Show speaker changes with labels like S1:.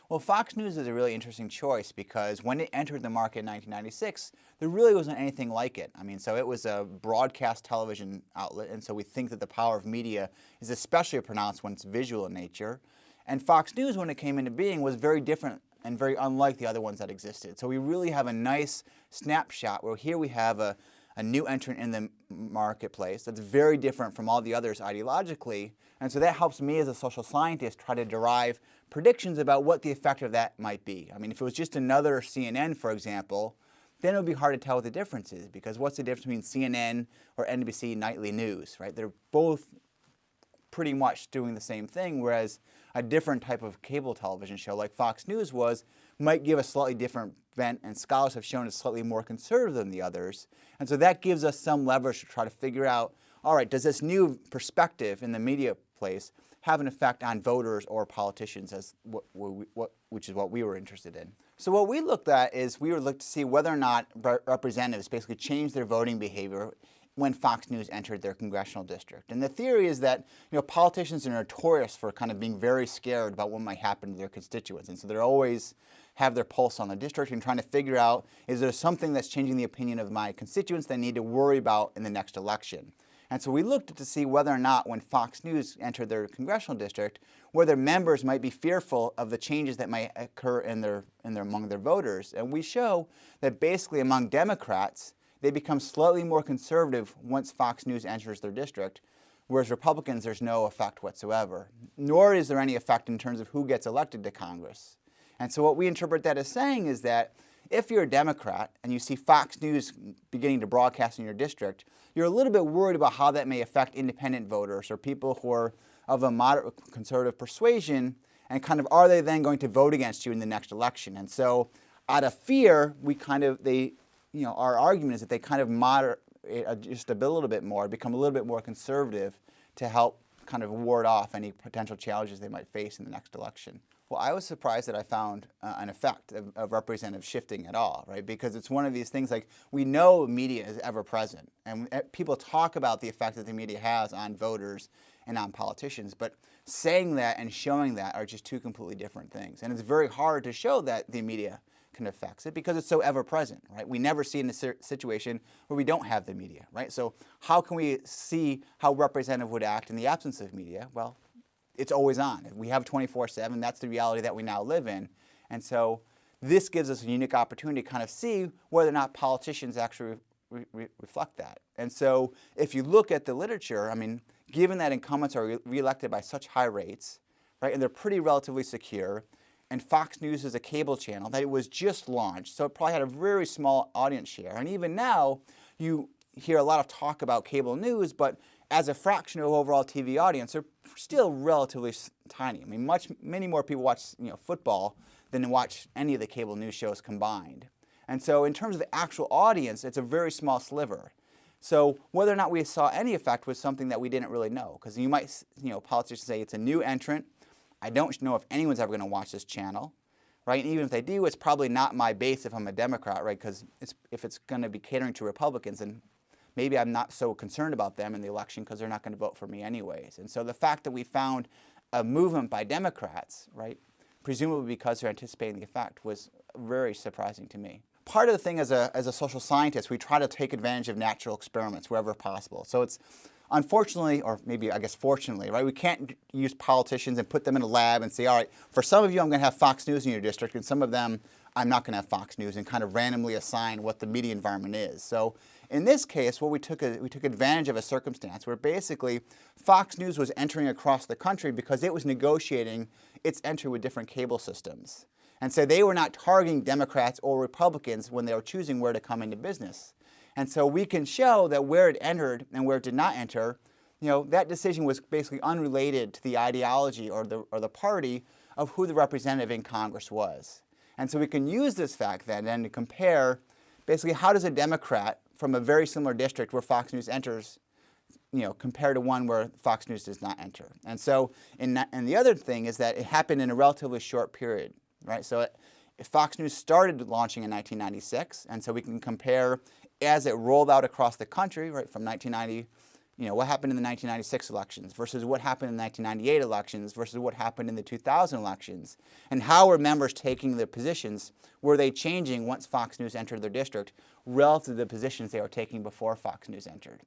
S1: Well, Fox News is a really interesting choice because when it entered the market in 1996, there really wasn't anything like it. I mean, so it was a broadcast television outlet, and so we think that the power of media is especially pronounced when it's visual in nature. And Fox News, when it came into being, was very different and very unlike the other ones that existed. So we really have a nice snapshot where here we have a new entrant in the marketplace that's very different from all the others ideologically. And so that helps me as a social scientist try to derive predictions about what the effect of that might be. I mean, if it was just another CNN, for example, then it would be hard to tell what the difference is, because what's the difference between CNN or NBC nightly news, right? They're both pretty much doing the same thing, whereas a different type of cable television show like Fox News might give a slightly different bent, and scholars have shown it's slightly more conservative than the others. And so that gives us some leverage to try to figure out, all right, does this new perspective in the media place have an effect on voters or politicians, which is what we were interested in. So what we looked at is we were looking to see whether or not representatives basically changed their voting behavior when Fox News entered their congressional district. And the theory is that politicians are notorious for kind of being very scared about what might happen to their constituents. And so they're always have their pulse on the district and trying to figure out, is there something that's changing the opinion of my constituents that I need to worry about in the next election? And so we looked to see whether or not when Fox News entered their congressional district, whether members might be fearful of the changes that might occur among their voters. And we show that basically among Democrats, they become slightly more conservative once Fox News enters their district, whereas Republicans, there's no effect whatsoever. Nor is there any effect in terms of who gets elected to Congress. And so what we interpret that as saying is that if you're a Democrat and you see Fox News beginning to broadcast in your district, you're a little bit worried about how that may affect independent voters or people who are of a moderate conservative persuasion, and kind of are they then going to vote against you in the next election? And so out of fear, our argument is that they kind of moderate just a little bit more, become a little bit more conservative to help kind of ward off any potential challenges they might face in the next election. Well, I was surprised that I found an effect of representative shifting at all, right? Because it's one of these things, like, we know media is ever present, and people talk about the effect that the media has on voters and on politicians, but saying that and showing that are just two completely different things. And it's very hard to show that the media can affect it because it's so ever present, right? We never see in a situation where we don't have the media, right? So how can we see how representative would act in the absence of media? Well, it's always on. We have 24/7. That's the reality that we now live in. And so this gives us a unique opportunity to kind of see whether or not politicians actually reflect that. And so if you look at the literature, I mean, given that incumbents are reelected by such high rates, right, and they're pretty relatively secure, and Fox News is a cable channel that it was just launched, so it probably had a very small audience share. And even now, you hear a lot of talk about cable news, but as a fraction of overall TV audience, they're still relatively tiny. I mean, many more people watch football than watch any of the cable news shows combined. And so in terms of the actual audience, it's a very small sliver. So whether or not we saw any effect was something that we didn't really know, because you might, politicians say it's a new entrant. I don't know if anyone's ever going to watch this channel, right? And even if they do, it's probably not my base if I'm a Democrat, right? Because if it's going to be catering to Republicans, then maybe I'm not so concerned about them in the election because they're not going to vote for me anyways. And so the fact that we found a movement by Democrats, right, presumably because they're anticipating the effect, was very surprising to me. Part of the thing as a social scientist, we try to take advantage of natural experiments wherever possible. So it's unfortunately, or maybe I guess fortunately, right, we can't use politicians and put them in a lab and say, all right, for some of you I'm going to have Fox News in your district, and some of them I'm not going to have Fox News, and kind of randomly assign what the media environment is. So in this case, what we took advantage of a circumstance where basically Fox News was entering across the country because it was negotiating its entry with different cable systems. And so they were not targeting Democrats or Republicans when they were choosing where to come into business. And so we can show that where it entered and where it did not enter, that decision was basically unrelated to the ideology or the party of who the representative in Congress was. And so we can use this fact then to compare basically how does a Democrat from a very similar district where Fox News enters, compared to one where Fox News does not enter. And so, and the other thing is that it happened in a relatively short period, right? So Fox News started launching in 1996, and so we can compare as it rolled out across the country, right, from 1990 what happened in the 1996 elections versus what happened in the 1998 elections versus what happened in the 2000 elections? And how were members taking their positions? Were they changing once Fox News entered their district relative to the positions they were taking before Fox News entered?